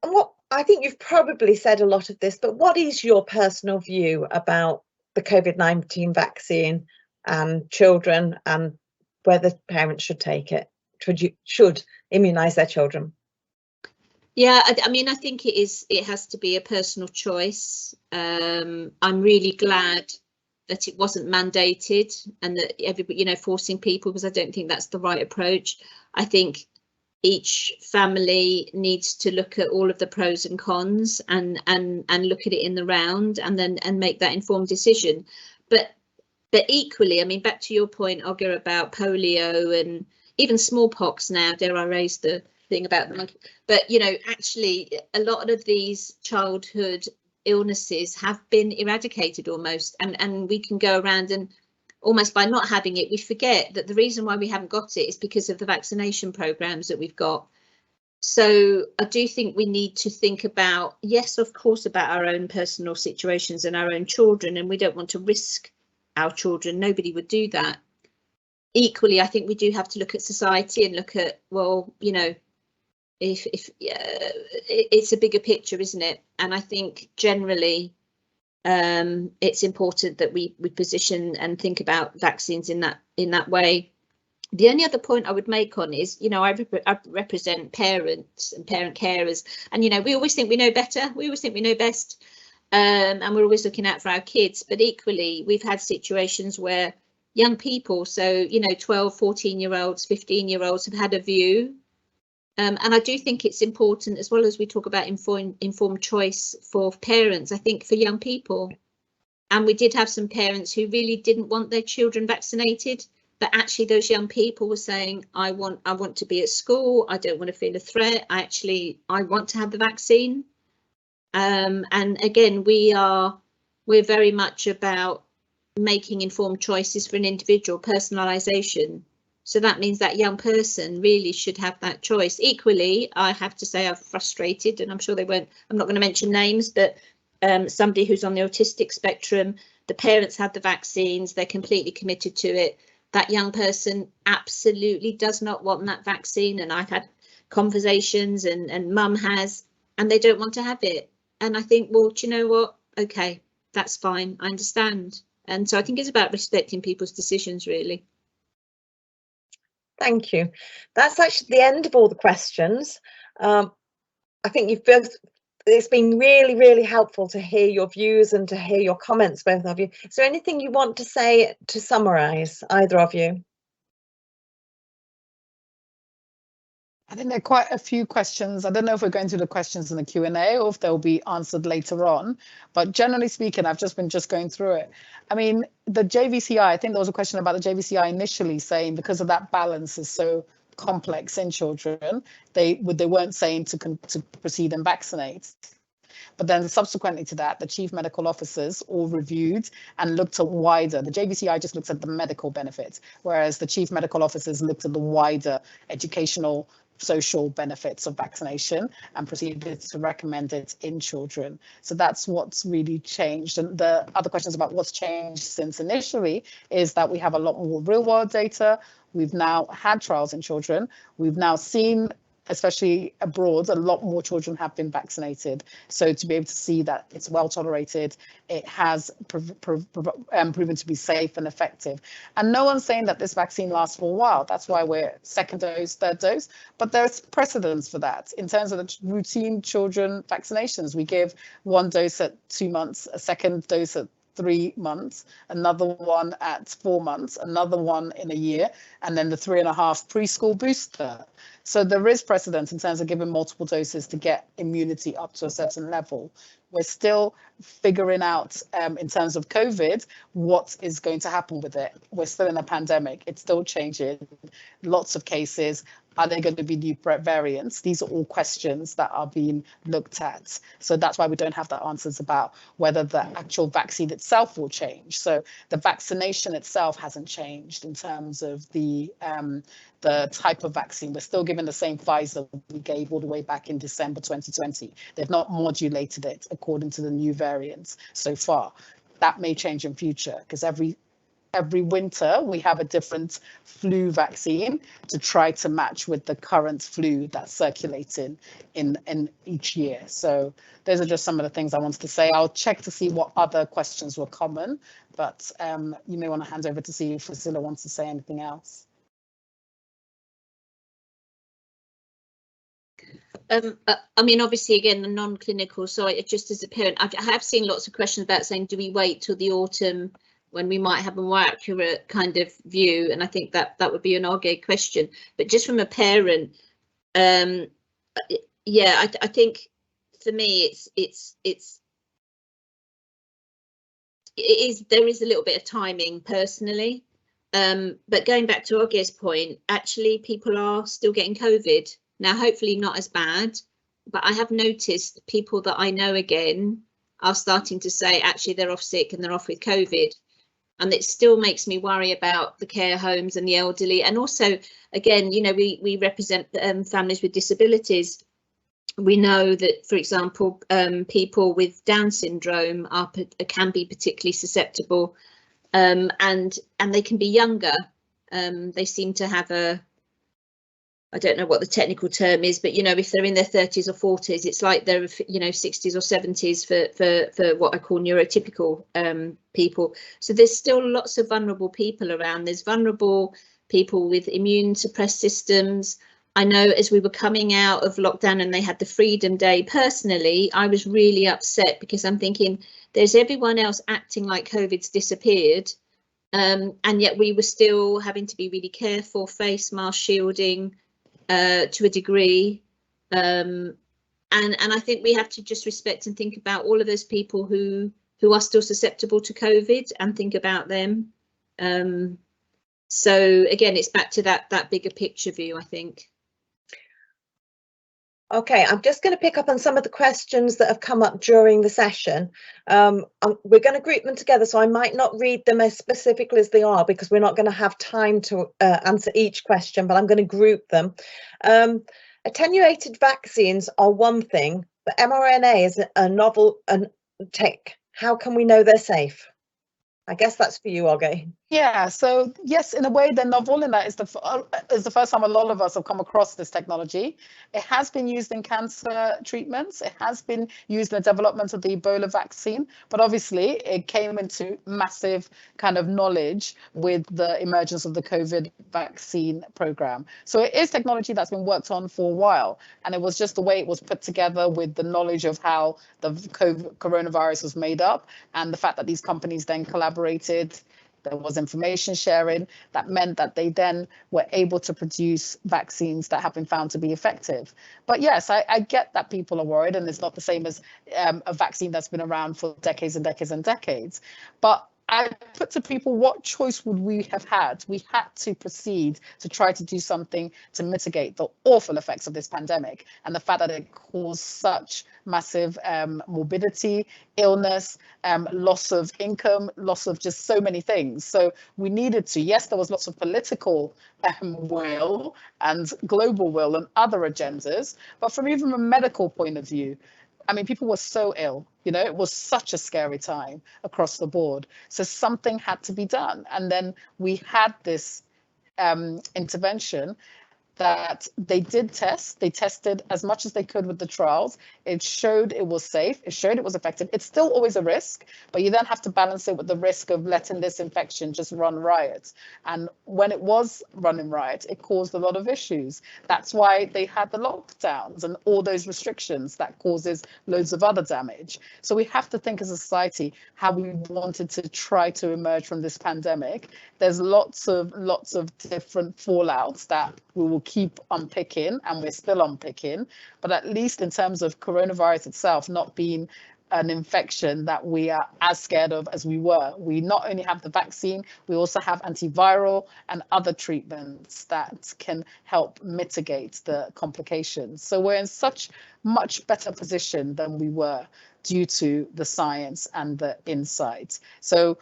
what I think you've probably said a lot of this, but what is your personal view about the COVID-19 vaccine and children, and whether parents should take it, should immunise their children? Yeah, I mean, I think it has to be a personal choice. I'm really glad that it wasn't mandated and that everybody, you know, forcing people, because I don't think that's the right approach. I think each family needs to look at all of the pros and cons and look at it in the round and make that informed decision. But equally, I mean, back to your point, Olga, about polio and even smallpox now, dare I raise the thing about the monkey, but you know, actually a lot of these childhood illnesses have been eradicated almost, and we can go around and almost by not having it, we forget that the reason why we haven't got it is because of the vaccination programs that we've got. So I do think we need to think about, yes, of course, about our own personal situations and our own children, and we don't want to risk our children. Nobody would do that. Equally, I think we do have to look at society and look at, well, you know, if it's a bigger picture, isn't it? And I think generally it's important that we position and think about vaccines in that way. The only other point I would make on is, you know, I represent parents and parent carers, and you know, we always think we know better, we always think we know best, and we're always looking out for our kids. But equally, we've had situations where young people, so you know, 12, 14-year-olds, 15-year-olds have had a view. And I do think it's important, as well as we talk about informed choice for parents, I think for young people. And we did have some parents who really didn't want their children vaccinated, but actually those young people were saying, I want to be at school, I don't want to feel a threat, I want to have the vaccine. And again, we're very much about making informed choices for an individual, personalisation. So that means that young person really should have that choice. Equally, I have to say I'm frustrated, and I'm sure they won't, I'm not going to mention names, but somebody who's on the autistic spectrum, the parents had the vaccines, they're completely committed to it. That young person absolutely does not want that vaccine. And I've had conversations and mum has, and they don't want to have it. And I think, well, do you know what? OK, that's fine. I understand. And so I think it's about respecting people's decisions, really. Thank you. That's actually the end of all the questions. I think you've both, it's been really, really helpful to hear your views and to hear your comments, both of you. Is there anything you want to say to summarise, either of you? I think there are quite a few questions. I don't know if we're going to the questions in the Q&A or if they'll be answered later on, but generally speaking, I've just been going through it. I mean, the JVCI, I think there was a question about the JVCI initially saying because of that balance is so complex in children, they weren't saying to proceed and vaccinate. But then subsequently to that, the chief medical officers all reviewed and looked at wider. The JVCI just looks at the medical benefits, whereas the chief medical officers looked at the wider educational, social benefits of vaccination and proceeded to recommend it in children. So that's what's really changed. And the other questions about what's changed since initially is that we have a lot more real world data. We've now had trials in children. We've now seen, especially abroad, a lot more children have been vaccinated. So to be able to see that it's well tolerated, it has proven to be safe and effective. And no one's saying that this vaccine lasts for a while. That's why we're second dose, third dose. But there's precedence for that in terms of the routine children vaccinations. We give one dose at 2 months, a second dose at 3 months, another one at 4 months, another one in a year, and then the 3.5 preschool booster. So there is precedent in terms of giving multiple doses to get immunity up to a certain level. We're still figuring out in terms of COVID, what is going to happen with it. We're still in a pandemic. It's still changing. Lots of cases. Are there going to be new variants? These are all questions that are being looked at. So that's why we don't have the answers about whether the actual vaccine itself will change. So the vaccination itself hasn't changed in terms of the type of vaccine. We're still giving the same Pfizer we gave all the way back in December 2020. They've not modulated it according to the new variants so far. That may change in future, because every winter we have a different flu vaccine to try to match with the current flu that's circulating in each year. So those are just some of the things I wanted to say. I'll check to see what other questions were common, but you may want to hand over to see if Priscilla wants to say anything else. I mean, obviously, again, the non-clinical, so just as a parent, I have seen lots of questions about saying, do we wait till the autumn when we might have a more accurate kind of view? And I think that would be an okay question. But just from a parent, yeah, I think for me, there is a little bit of timing personally. But going back to Ogge's point, actually, people are still getting COVID. Now, hopefully not as bad, but I have noticed people that I know again are starting to say actually they're off sick and they're off with COVID. And it still makes me worry about the care homes and the elderly. And also, again, you know, we represent families with disabilities. We know that, for example, people with Down syndrome can be particularly susceptible, and they can be younger. They seem to have I don't know what the technical term is, but, you know, if they're in their 30s or 40s, it's like they're, you know, 60s or 70s for what I call neurotypical people. So there's still lots of vulnerable people around. There's vulnerable people with immune suppressed systems. I know as we were coming out of lockdown and they had the Freedom Day, personally, I was really upset because I'm thinking there's everyone else acting like COVID's disappeared. And yet we were still having to be really careful, face mask, shielding, to a degree, and I think we have to just respect and think about all of those people who are still susceptible to COVID and think about them. So again, it's back to that bigger picture view, I think. Okay, I'm just going to pick up on some of the questions that have come up during the session. We're going to group them together, so I might not read them as specifically as they are because we're not going to have time to answer each question, but I'm going to group them. Attenuated vaccines are one thing, but mRNA is a novel take. How can we know they're safe? I guess that's for you, Ogge. Yeah, so yes, in a way they're novel, and that is the first time a lot of us have come across this technology. It has been used in cancer treatments. It has been used in the development of the Ebola vaccine, but obviously it came into massive kind of knowledge with the emergence of the COVID vaccine program. So it is technology that's been worked on for a while, and it was just the way it was put together with the knowledge of how the coronavirus was made up, and the fact that these companies then collaborated. There was information sharing that meant that they then were able to produce vaccines that have been found to be effective. But yes, I get that people are worried, and it's not the same as a vaccine that's been around for decades and decades and decades. But I put to people, what choice would we have had? We had to proceed to try to do something to mitigate the awful effects of this pandemic and the fact that it caused such massive morbidity, illness, loss of income, loss of just so many things. So we needed to, yes, there was lots of political will and global will and other agendas, but from even a medical point of view, I mean, people were so ill, you know, it was such a scary time across the board. So something had to be done. And then we had this intervention that they did test. They tested as much as they could with the trials. It showed it was safe. It showed it was effective. It's still always a risk, but you then have to balance it with the risk of letting this infection just run riot. And when it was running riot, it caused a lot of issues. That's why they had the lockdowns and all those restrictions that causes loads of other damage. So we have to think as a society how we wanted to try to emerge from this pandemic. There's lots of different fallouts that we will keep unpicking, and we're still unpicking, but at least in terms of coronavirus itself not being an infection that we are as scared of as we were. We not only have the vaccine, we also have antiviral and other treatments that can help mitigate the complications. So we're in such much better position than we were due to the science and the insights. So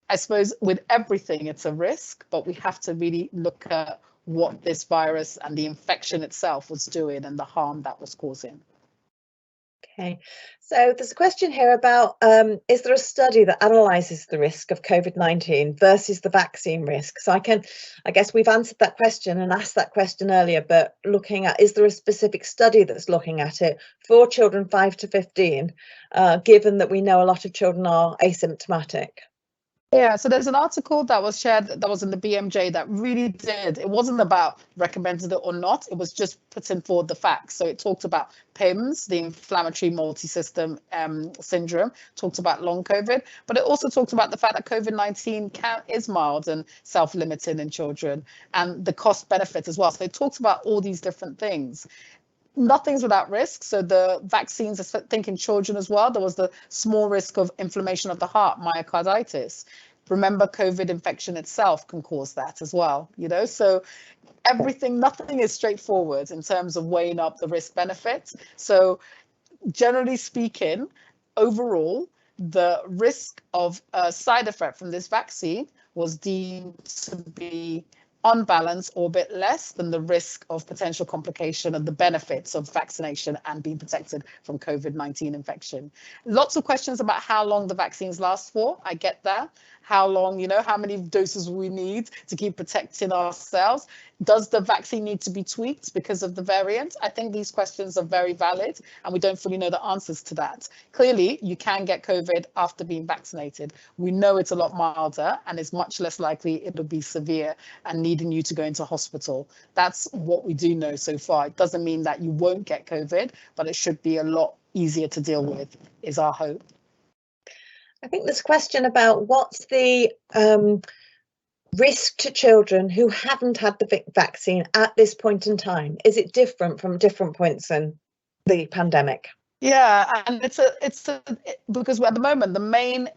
I suppose with everything, it's a risk, but we have to really look at what this virus and the infection itself was doing and the harm that was causing. Okay, so there's a question here about is there a study that analyzes the risk of COVID-19 versus the vaccine risk? So I guess we've answered that question and asked that question earlier, but looking at, is there a specific study that's looking at it for children 5 to 15, given that we know a lot of children are asymptomatic? Yeah, so there's an article that was shared that was in the BMJ that really it wasn't about recommended it or not, it was just putting forward the facts. So it talked about PIMS, the inflammatory multi-system syndrome, talked about long COVID, but it also talked about the fact that COVID-19 is mild and self-limiting in children and the cost benefits as well. So it talks about all these different things. Nothing's without risk. So the vaccines, I think in children as well, there was the small risk of inflammation of the heart, myocarditis. Remember, COVID infection itself can cause that as well, so nothing is straightforward in terms of weighing up the risk benefits. So generally speaking, overall, the risk of a side effect from this vaccine was deemed to be on balance or a bit less than the risk of potential complication and the benefits of vaccination and being protected from COVID-19 infection. Lots of questions about how long the vaccines last for. I get that. How long, how many doses we need to keep protecting ourselves. Does the vaccine need to be tweaked because of the variant? I think these questions are very valid and we don't fully know the answers to that. Clearly, you can get COVID after being vaccinated. We know it's a lot milder and it's much less likely it'll be severe and needing you to go into hospital. That's what we do know so far. It doesn't mean that you won't get COVID, but it should be a lot easier to deal with, is our hope. I think there's a question about what's the risk to children who haven't had the vaccine at this point in time. Is it different from different points in the pandemic? Yeah, and it's because at the moment the main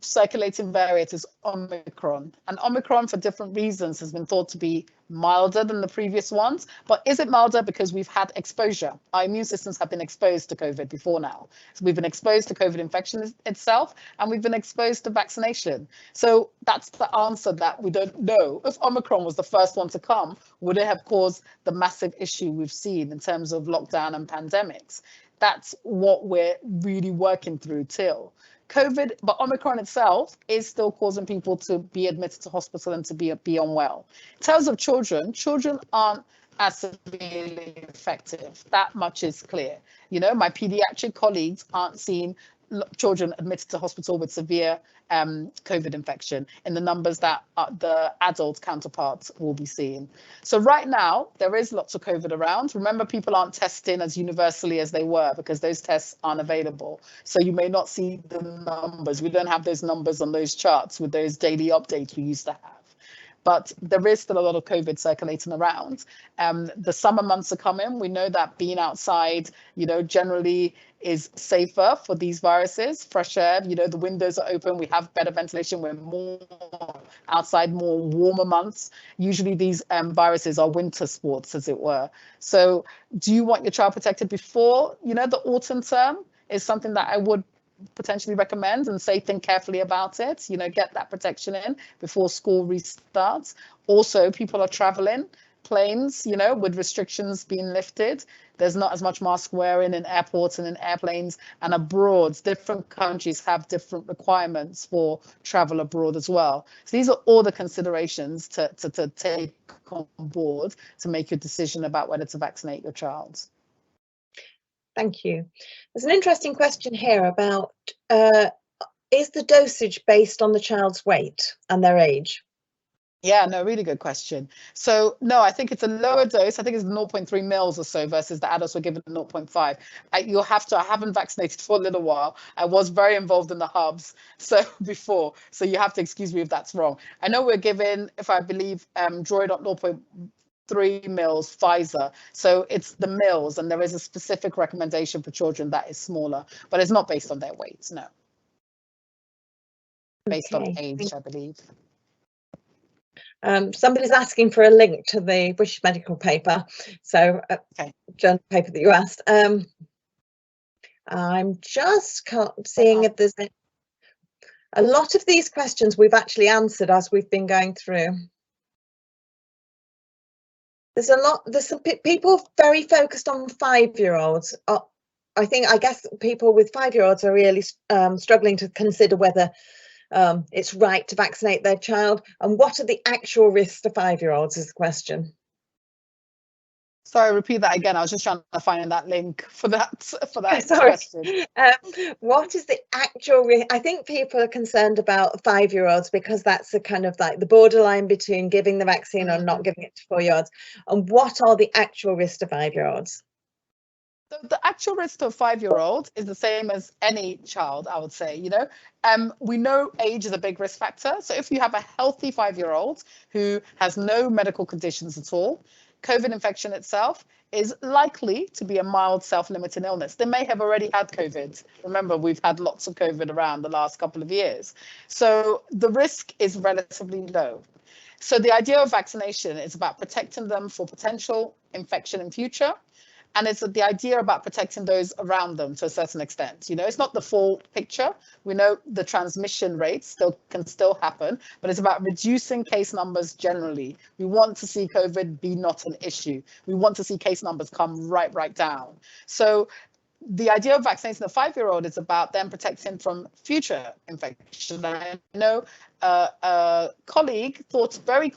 circulating variant is Omicron, and Omicron for different reasons has been thought to be milder than the previous ones. But is it milder because we've had exposure? Our immune systems have been exposed to COVID before now. So we've been exposed to COVID infection itself, and we've been exposed to vaccination. So that's the answer that we don't know. If Omicron was the first one to come, would it have caused the massive issue we've seen in terms of lockdown and pandemics? That's what we're really working through till COVID, but Omicron itself is still causing people to be admitted to hospital and to be unwell. In terms of children aren't as severely effective. That much is clear. My pediatric colleagues aren't seeing children admitted to hospital with severe COVID infection in the numbers that the adult counterparts will be seeing. So right now, there is lots of COVID around. Remember, people aren't testing as universally as they were because those tests aren't available. So you may not see the numbers. We don't have those numbers on those charts with those daily updates we used to have. But there is still a lot of COVID circulating around. The summer months are coming. We know that being outside, generally is safer for these viruses. Fresh air, the windows are open. We have better ventilation. We're more outside, more warmer months. Usually these viruses are winter sports, as it were. So do you want your child protected before, the autumn term is something that I would potentially recommend and say think carefully about it, get that protection in before school restarts. Also, people are traveling, planes, with restrictions being lifted. There's not as much mask wearing in airports and in airplanes, and abroad, different countries have different requirements for travel abroad as well. So these are all the considerations to take on board to make your decision about whether to vaccinate your child. Thank you. There's an interesting question here about is the dosage based on the child's weight and their age? Yeah, no, really good question. So no, I think it's a lower dose. I think it's 0.3 mils or so versus the adults were given 0.5. I haven't vaccinated for a little while. I was very involved in the hubs before, so you have to excuse me if that's wrong. I know we're given, if I believe, Droid 3 mils Pfizer. So it's the mils, and there is a specific recommendation for children that is smaller, but it's not based on their weight, no. Based on age, I believe. Somebody's asking for a link to the British medical paper, so journal paper that you asked. I'm just seeing if there's a lot of these questions we've actually answered as we've been going through. There's some people very focused on 5-year-olds. I guess people with 5-year-olds are really struggling to consider whether it's right to vaccinate their child, and what are the actual risks to 5-year-olds is the question. Sorry, repeat that again. I was just trying to find that link for that Sorry. question. What is the actual risk? I think people are concerned about 5-year-olds because that's the kind of like the borderline between giving the vaccine or not giving it to 4-year-olds. And what are the actual risks to 5-year-olds? The actual risk to a 5-year-old is the same as any child, I would say. You know, we know age is a big risk factor. So if you have a healthy 5-year-old who has no medical conditions at all, COVID infection itself is likely to be a mild self-limiting illness. They may have already had COVID. Remember, we've had lots of COVID around the last couple of years. So the risk is relatively low. So the idea of vaccination is about protecting them for potential infection in future. And it's the idea about protecting those around them to a certain extent. You know, it's not the full picture. We know the transmission rates can still happen, but it's about reducing case numbers generally. We want to see COVID be not an issue. We want to see case numbers come right down. So the idea of vaccinating a 5-year-old is about them protecting from future infection. I know a colleague thought very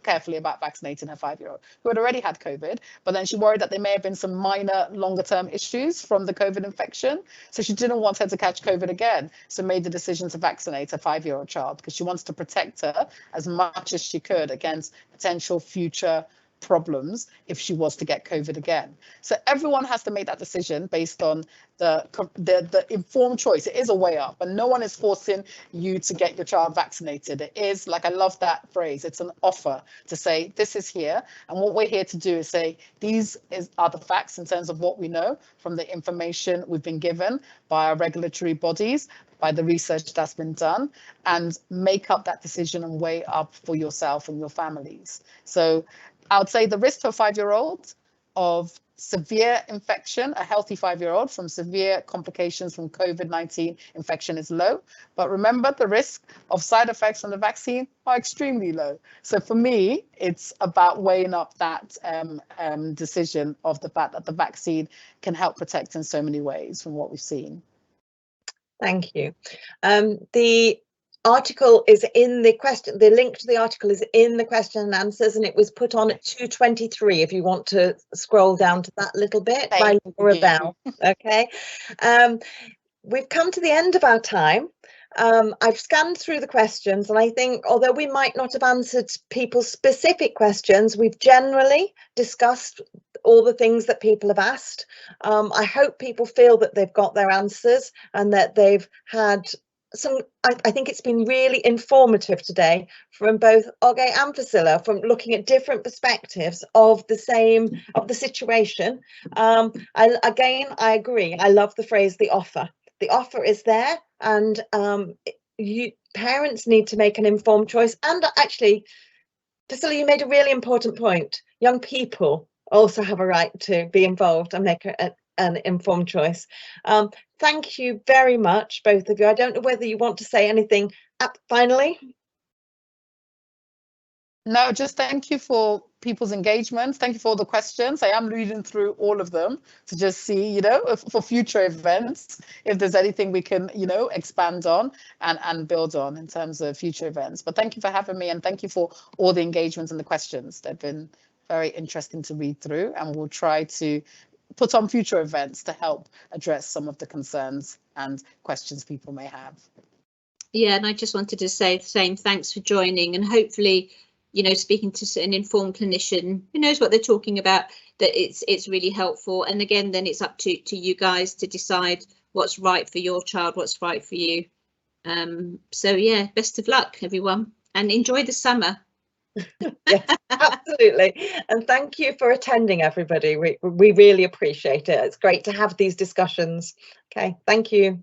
carefully about vaccinating her 5-year-old who had already had COVID, but then she worried that there may have been some minor longer term issues from the COVID infection. So she didn't want her to catch COVID again. So made the decision to vaccinate a 5-year-old child because she wants to protect her as much as she could against potential future problems if she was to get COVID again. So everyone has to make that decision based on the informed choice. It is a way up, and no one is forcing you to get your child vaccinated. It is, like, I love that phrase, it's an offer to say this is here, and what we're here to do is say these are the facts in terms of what we know from the information we've been given by our regulatory bodies, by the research that's been done, and make up that decision and weigh up for yourself and your families. So I would say the risk to a 5-year-old of severe infection, a healthy 5-year-old, from severe complications from COVID-19 infection is low. But remember, the risk of side effects from the vaccine are extremely low. So for me, it's about weighing up that decision of the fact that the vaccine can help protect in so many ways from what we've seen. Thank you. The article is in the question, the link to the article is in the question and answers, and it was put on at 2:23 if you want to scroll down to that little bit by Laura Bell. Okay, we've come to the end of our time. I've scanned through the questions, and I think although we might not have answered people's specific questions, we've generally discussed all the things that people have asked. I hope people feel that they've got their answers and that they've had some, I think it's been really informative today from both Oge and Priscilla, from looking at different perspectives of the situation. I agree. I love the phrase, the offer. The offer is there, and parents need to make an informed choice. And actually, Priscilla, you made a really important point. Young people also have a right to be involved and make an informed choice. Thank you very much, both of you. I don't know whether you want to say anything finally. No, just thank you for people's engagement. Thank you for all the questions. I am reading through all of them to just see, you know, for future events, if there's anything we can, you know, expand on and build on in terms of future events. But thank you for having me, and thank you for all the engagements and the questions. They've been very interesting to read through, and we'll try to put on future events to help address some of the concerns and questions people may have. Yeah, and I just wanted to say the same. Thanks for joining, and hopefully, you know, speaking to an informed clinician who knows what they're talking about, that it's really helpful. And again, then it's up to you guys to decide what's right for your child, what's right for you. So yeah, best of luck, everyone, and enjoy the summer. Yes, absolutely. And thank you for attending, everybody. We really appreciate it. It's great to have these discussions. Okay, thank you.